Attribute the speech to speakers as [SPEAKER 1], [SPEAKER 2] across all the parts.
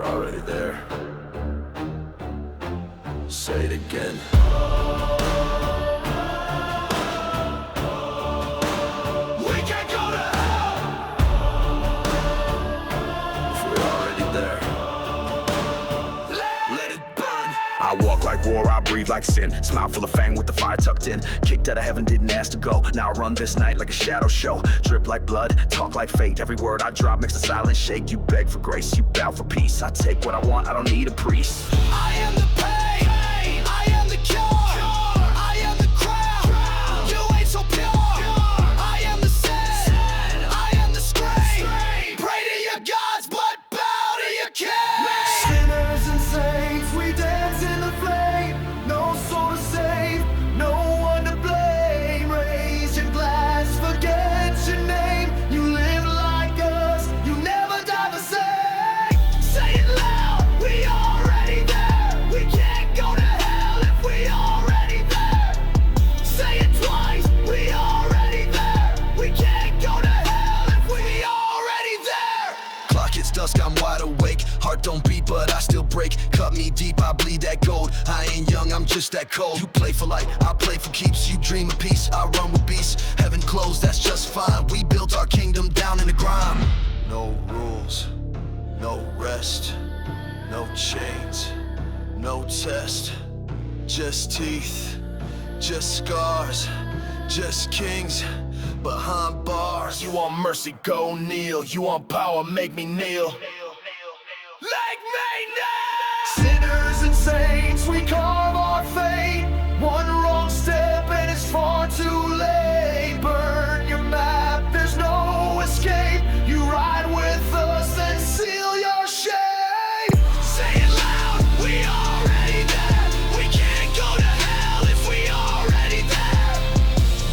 [SPEAKER 1] Already there. Say it again. We can't go to hell if we're already there. Let it burn. I walk like war, I breathe like sin. Smile full of fang with the fire tucked in. Kicked out of heaven, didn't ask to go. Now I run this night like a shadow show. Drip like blood, talk like fate. Every word I drop makes the silence shake. You beg for grace, you bow for peace. I take what I want, I don't need a priest. I am the pain, I am the cure. I am the crown, you ain't so pure. I am the sin, I am the scream. Pray to your gods, but bow to your king.
[SPEAKER 2] Sinners and saints, we dance in the flame. No soul to save, no one to blame. Raise your glass, forget your name. You live like us, you never die the same.
[SPEAKER 1] Say it loud, we already there. We can't go to hell if we already there. Say it twice, we already there. We can't go to hell if we already there. Clock hits dusk, I'm wide awake. Heart don't beat, but I still break. Cut me deep, I bleed that gold. I ain't young, I'm just that cold. You play for life, I play for keeps. You dream of peace, I run with beasts. Heaven closed, that's just fine. We built our kingdom down in the grime. No rules, no rest, no chains, no test. Just teeth, just scars, just kings behind bars. You want mercy, go kneel. You want power, make me kneel. Like me now!
[SPEAKER 2] Sinners and saints, we carve our fate. One wrong step and it's far too late. Burn your map, there's no escape. You ride with us and seal your shame.
[SPEAKER 1] Say it loud, we already there. We can't go to hell if we already there.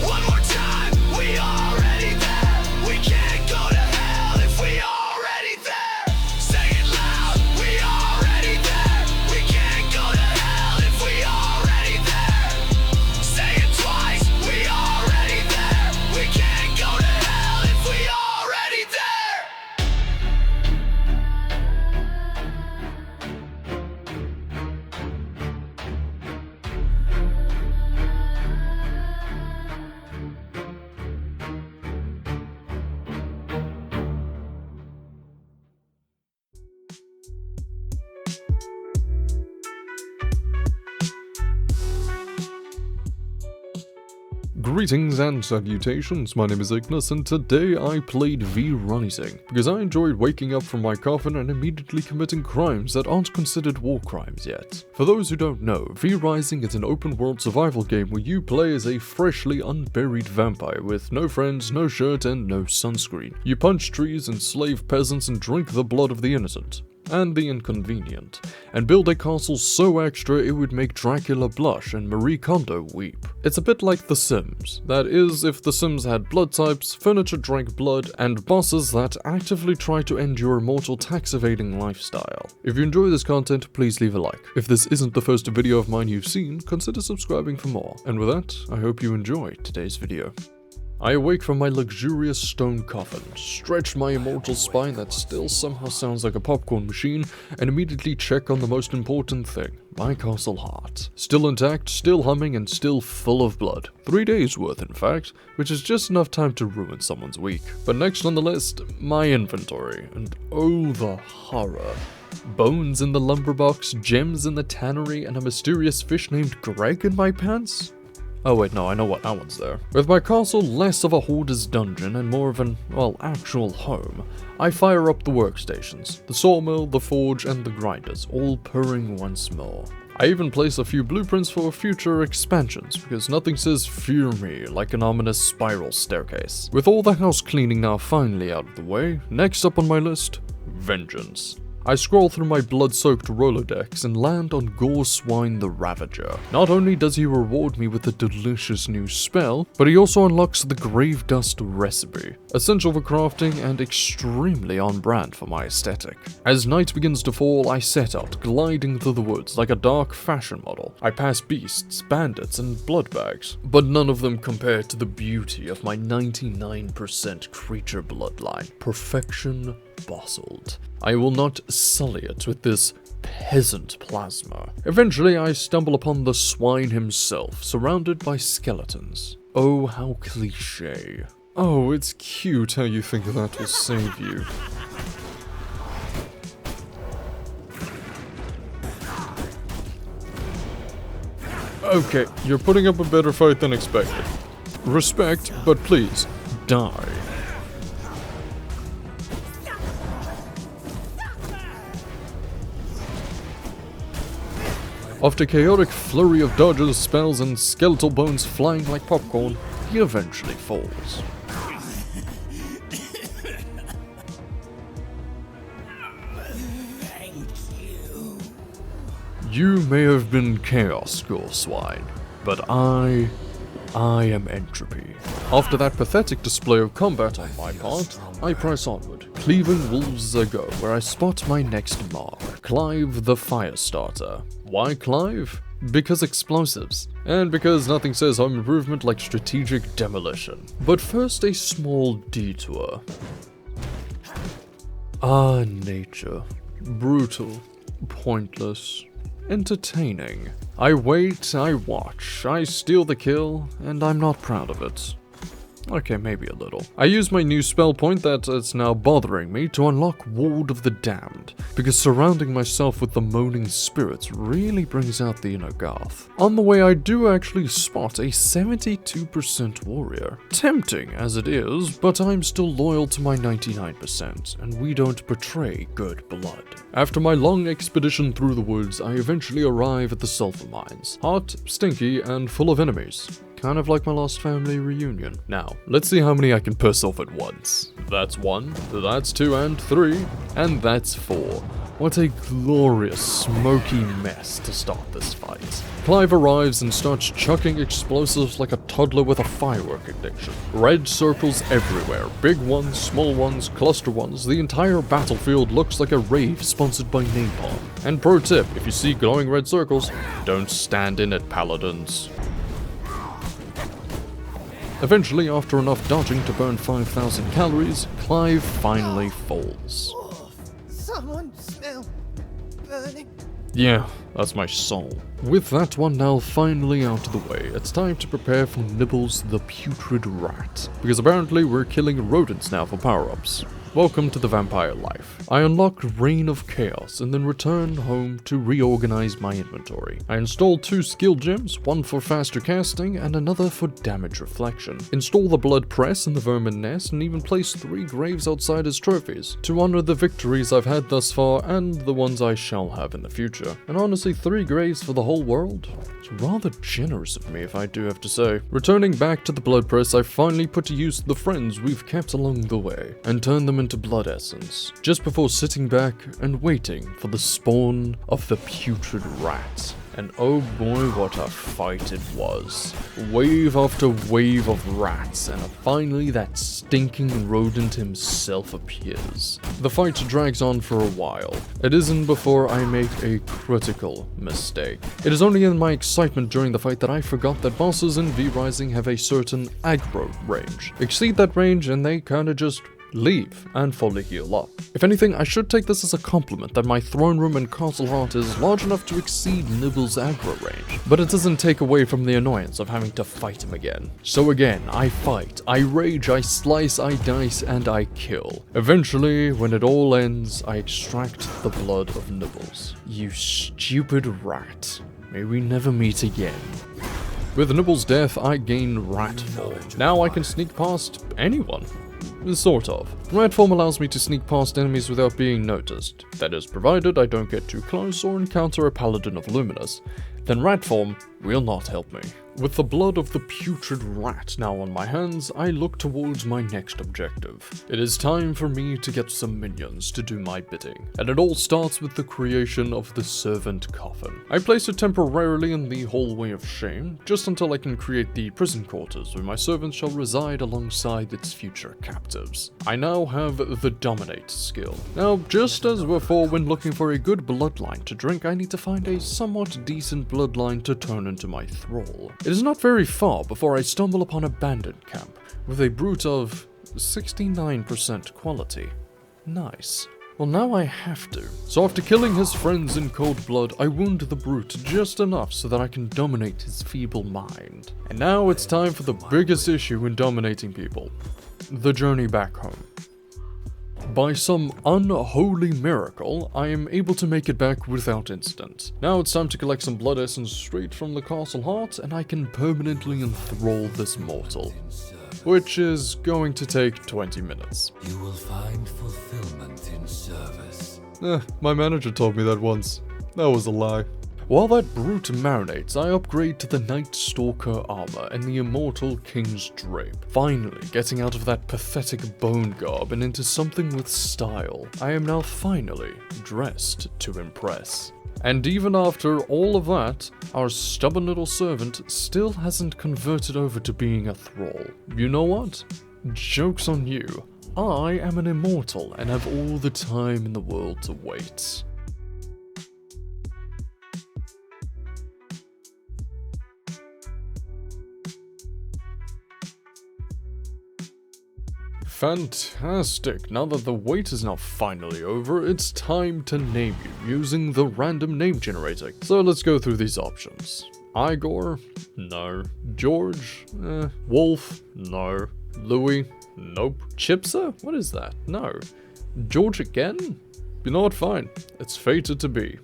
[SPEAKER 1] One more time, we already there. We can't go to hell if we already there. Say it loud, we already there. We can't go to hell if we already there. Say it twice, we already there. We can't go to hell if we already there.
[SPEAKER 3] Greetings and salutations, my name is Ignis and today I played V-Rising because I enjoyed waking up from my coffin and immediately committing crimes that aren't considered war crimes yet. For those who don't know, V-Rising is an open world survival game where you play as a freshly unburied vampire with no friends, no shirt and no sunscreen. You punch trees, enslave peasants and drink the blood of the innocent. And the inconvenient, and build a castle so extra it would make Dracula blush and Marie Kondo weep. It's a bit like The Sims, that is, if The Sims had blood types, furniture drank blood, and bosses that actively try to end your immortal tax-evading lifestyle. If you enjoy this content, please leave a like. If this isn't the first video of mine you've seen, consider subscribing for more. And with that, I hope you enjoy today's video. I awake from my luxurious stone coffin, stretch my immortal spine that still somehow sounds like a popcorn machine, and immediately check on the most important thing, my castle heart. Still intact, still humming, and still full of blood. 3 days worth, in fact, which is just enough time to ruin someone's week. But next on the list, my inventory, and oh the horror. Bones in the lumber box, gems in the tannery, and a mysterious fish named Greg in my pants? Oh wait, no, I know what that one's there. With my castle less of a hoarder's dungeon and more of an, well, actual home, I fire up the workstations, the sawmill, the forge, and the grinders, all purring once more. I even place a few blueprints for future expansions, because nothing says fear me like an ominous spiral staircase. With all the house cleaning now finally out of the way, next up on my list, vengeance. I scroll through my blood-soaked Rolodex and land on Goreswine the Ravager. Not only does he reward me with a delicious new spell, but he also unlocks the Grave Dust recipe, essential for crafting and extremely on brand for my aesthetic. As night begins to fall, I set out, gliding through the woods like a dark fashion model. I pass beasts, bandits, and blood bags, but none of them compare to the beauty of my 99% creature bloodline. Perfection bostled. I will not sully it with this peasant plasma. Eventually, I stumble upon the swine himself, surrounded by skeletons. Oh, how cliché. Oh, it's cute how you think that will save you. Okay, you're putting up a better fight than expected. Respect, but please, die. After chaotic flurry of dodges, spells, and skeletal bones flying like popcorn, he eventually falls. You may have been Chaos, Goreswine, but I am Entropy. After that pathetic display of combat on my part, I press onward, cleaving wolves a go, where I spot my next mark, Clive the Firestarter. Why Clive? Because explosives, and because nothing says home improvement like strategic demolition. But first, a small detour. Ah, nature. Brutal, pointless, entertaining. I wait, I watch, I steal the kill, and I'm not proud of it. Okay, maybe a little. I use my new spell point that is now bothering me to unlock Ward of the Damned, because surrounding myself with the moaning spirits really brings out the inner goth. On the way, I do actually spot a 72% warrior. Tempting as it is, but I'm still loyal to my 99%, and we don't betray good blood. After my long expedition through the woods, I eventually arrive at the sulfur mines. Hot, stinky, and full of enemies. Kind of like my lost family reunion. Now, let's see how many I can piss off at once. That's 1, that's 2 and 3, and that's 4. What a glorious, smoky mess to start this fight. Clive arrives and starts chucking explosives like a toddler with a firework addiction. Red circles everywhere, big ones, small ones, cluster ones. The entire battlefield looks like a rave sponsored by napalm. And pro tip, if you see glowing red circles, don't stand in it, paladins. Eventually, after enough dodging to burn 5,000 calories, Clive finally falls.
[SPEAKER 2] Someone smell burning.
[SPEAKER 3] Yeah, that's my soul. With that one now finally out of the way, it's time to prepare for Nibbles the Putrid Rat. Because apparently we're killing rodents now for power-ups. Welcome to the vampire life. I unlock Reign of Chaos and then return home to reorganize my inventory. I install 2 skill gems, one for faster casting and another for damage reflection. Install the blood press in the vermin nest and even place 3 graves outside as trophies to honor the victories I've had thus far and the ones I shall have in the future. And honestly, 3 graves for the whole world? It's rather generous of me if I do have to say. Returning back to the blood press, I finally put to use the friends we've kept along the way and turn them into blood essence, just before sitting back and waiting for the spawn of the putrid rat. And oh boy, what a fight it was. Wave after wave of rats, and finally that stinking rodent himself appears. The fight drags on for a while. It isn't before I make a critical mistake. It is only in my excitement during the fight that I forgot that bosses in V-Rising have a certain aggro range. Exceed that range and they kinda just leave and fully heal up. If anything, I should take this as a compliment that my throne room in Castle Heart is large enough to exceed Nibble's aggro range, but it doesn't take away from the annoyance of having to fight him again. So again, I fight, I rage, I slice, I dice, and I kill. Eventually, when it all ends, I extract the blood of Nibbles. You stupid rat. May we never meet again. With Nibble's death, I gain Ratfall. Now I can sneak past anyone. Sort of. Red form allows me to sneak past enemies without being noticed. That is, provided I don't get too close or encounter a paladin of luminous. Then rat form will not help me. With the blood of the putrid rat now on my hands, I look towards my next objective. It is time for me to get some minions to do my bidding, and it all starts with the creation of the servant coffin. I place it temporarily in the hallway of shame, just until I can create the prison quarters where my servants shall reside alongside its future captives. I now have the dominate skill. Now, just as before when looking for a good bloodline to drink, I need to find a somewhat decent bloodline to turn into my thrall. It is not very far before I stumble upon a bandit camp with a brute of 69% quality. Nice. Well, now I have to. So after killing his friends in cold blood, I wound the brute just enough so that I can dominate his feeble mind. And now it's time for the biggest issue in dominating people: the journey back home. By some unholy miracle, I am able to make it back without incident. Now it's time to collect some blood essence straight from the castle heart, and I can permanently enthrall this mortal. Which is going to take 20 minutes.
[SPEAKER 1] You will find fulfillment in service.
[SPEAKER 3] My manager told me that once. That was a lie. While that brute marinates, I upgrade to the Night Stalker armor and the immortal King's Drape. Finally, getting out of that pathetic bone garb and into something with style. I am now finally dressed to impress. And even after all of that, our stubborn little servant still hasn't converted over to being a thrall. You know what? Joke's on you. I am an immortal and have all the time in the world to wait. Fantastic! Now that the wait is now finally over, it's time to name you using the random name generator. So let's go through these options. Igor? No. George? Wolf? No. Louis? Nope. Chipsa? What is that? No. George again? You know what? Fine. It's fated to be.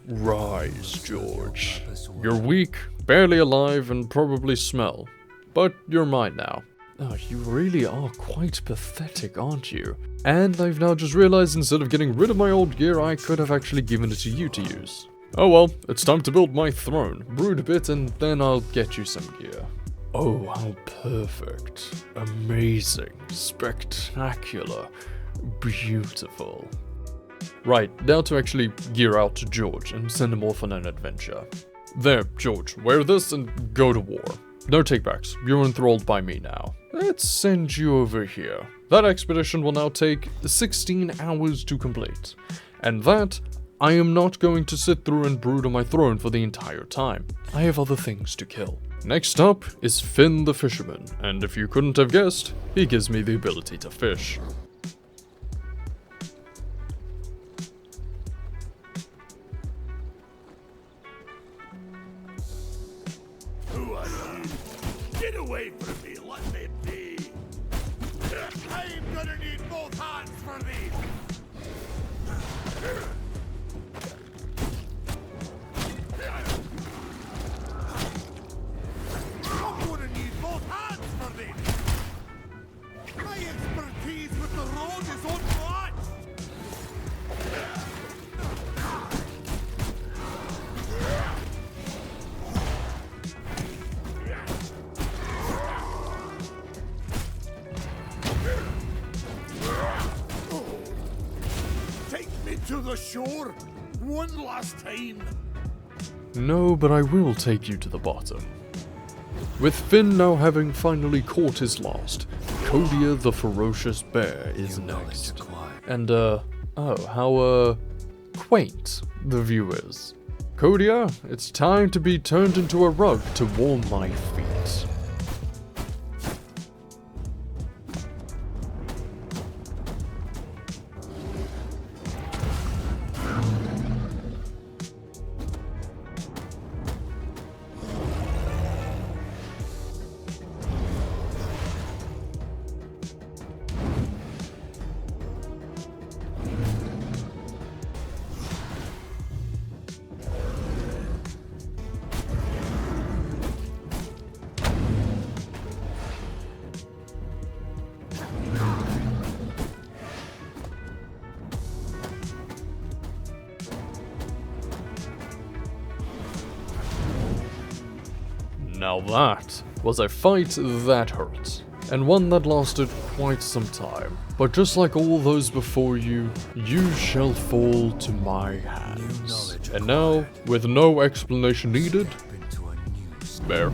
[SPEAKER 3] Rise, George. You're weak, barely alive, and probably smell. But you're mine now. Oh, you really are quite pathetic, aren't you? And I've now just realized instead of getting rid of my old gear, I could have actually given it to you to use. Oh well, it's time to build my throne. Brood a bit and then I'll get you some gear. Oh, how perfect. Amazing. Spectacular. Beautiful. Right, now to actually gear out to George and send him off on an adventure. There, George, wear this and go to war. No takebacks, you're enthralled by me now. Let's send you over here. That expedition will now take 16 hours to complete. And that, I am not going to sit through and brood on my throne for the entire time. I have other things to kill. Next up is Finn the Fisherman, and if you couldn't have guessed, he gives me the ability to fish.
[SPEAKER 1] Who are you? Get away from me, let me be! I'm gonna need both hands for these! I'm gonna need both hands for this! My expertise with the road is unmatched! To the shore, one last time.
[SPEAKER 3] No, but I will take you to the bottom. With Finn now having finally caught his last, Kodia the ferocious bear is next. And oh, how quaint the view is. Kodia, it's time to be turned into a rug to warm my feet. Now that was a fight that hurt, and one that lasted quite some time. But just like all those before you, you shall fall to my hands. And now, with no explanation needed, bear.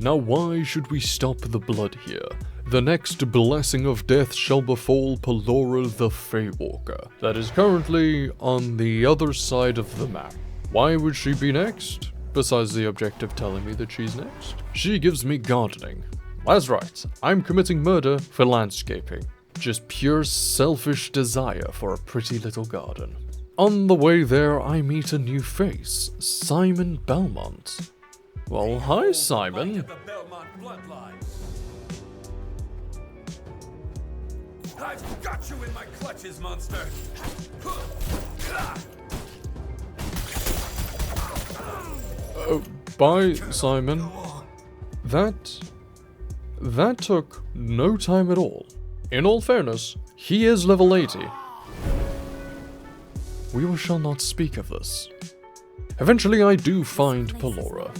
[SPEAKER 3] Now why should we stop the blood here? The next blessing of death shall befall Pelora the Feywalker, that is currently on the other side of the map. Why would she be next? Besides the objective telling me that she's next. She gives me gardening. That's right, I'm committing murder for landscaping. Just pure selfish desire for a pretty little garden. On the way there, I meet a new face, Simon Belmont. Well, hi Simon.
[SPEAKER 4] I've got you in my clutches, monster!
[SPEAKER 3] Bye, Simon. That took no time at all. In all fairness, he is level 80. We shall not speak of this. Eventually I do find Pelora.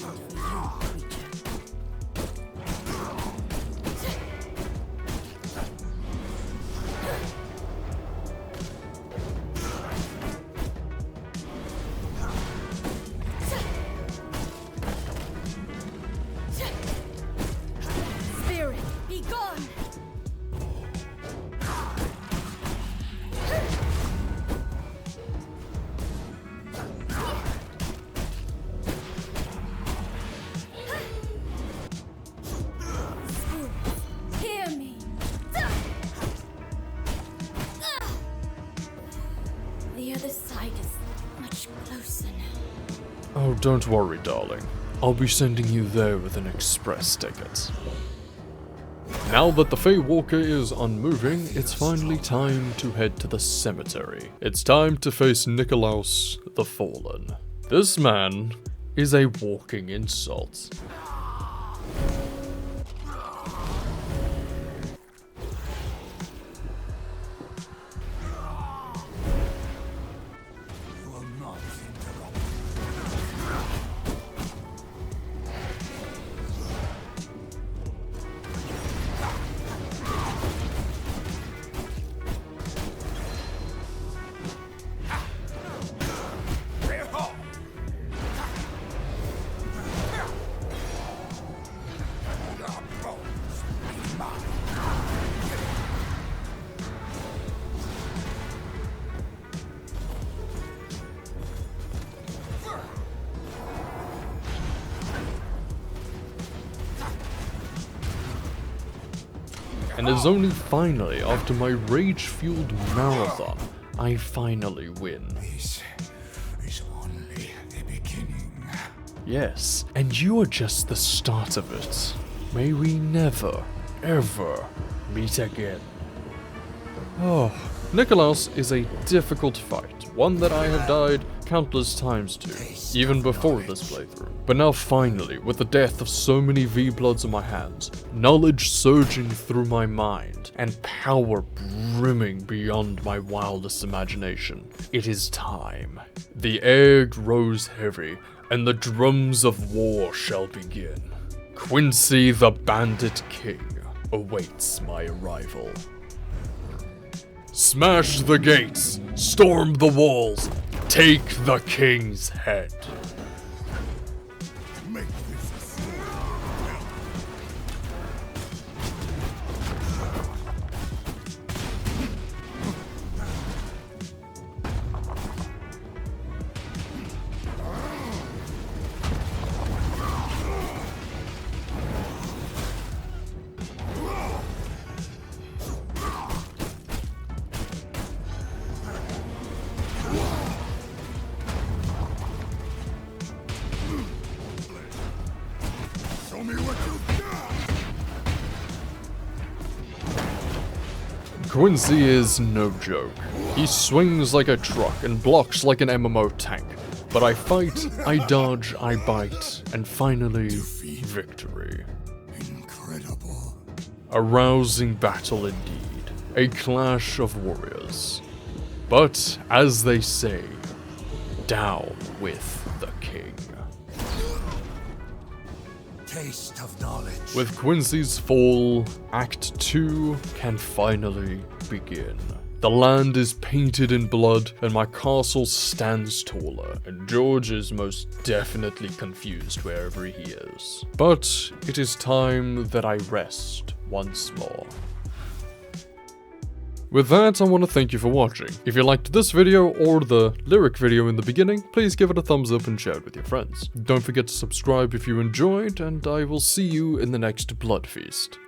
[SPEAKER 5] The other side is much closer now.
[SPEAKER 3] Oh, don't worry, darling. I'll be sending you there with an express ticket. Now that the Feywalker is unmoving, it's finally time to head to the cemetery. It's time to face Nikolaus the Fallen. This man is a walking insult. And it's only finally, after my rage-fueled marathon, I finally win.
[SPEAKER 2] This is only the beginning.
[SPEAKER 3] Yes, and you are just the start of it. May we never, ever meet again. Oh, Nikolaus is a difficult fight, one that I have died countless times to, even before this playthrough. But now finally, with the death of so many V-Bloods in my hands, knowledge surging through my mind, and power brimming beyond my wildest imagination, it is time. The air grows heavy, and the drums of war shall begin. Quincy the Bandit King awaits my arrival. Smash the gates, storm the walls, take the king's head.
[SPEAKER 2] Make this Show me what you got!
[SPEAKER 3] Quincy is no joke. He swings like a truck and blocks like an MMO tank. But I fight, I dodge, I bite, and finally, victory.
[SPEAKER 2] Incredible.
[SPEAKER 3] A rousing battle indeed. A clash of warriors. But, as they say, down with the king.
[SPEAKER 4] taste of knowledge.
[SPEAKER 3] With Quincy's fall, Act 2 can finally begin. The land is painted in blood, and my castle stands taller, and George is most definitely confused wherever he is. But it is time that I rest once more. With that, I want to thank you for watching. If you liked this video or the lyric video in the beginning, please give it a thumbs up and share it with your friends. Don't forget to subscribe if you enjoyed, and I will see you in the next Blood Feast.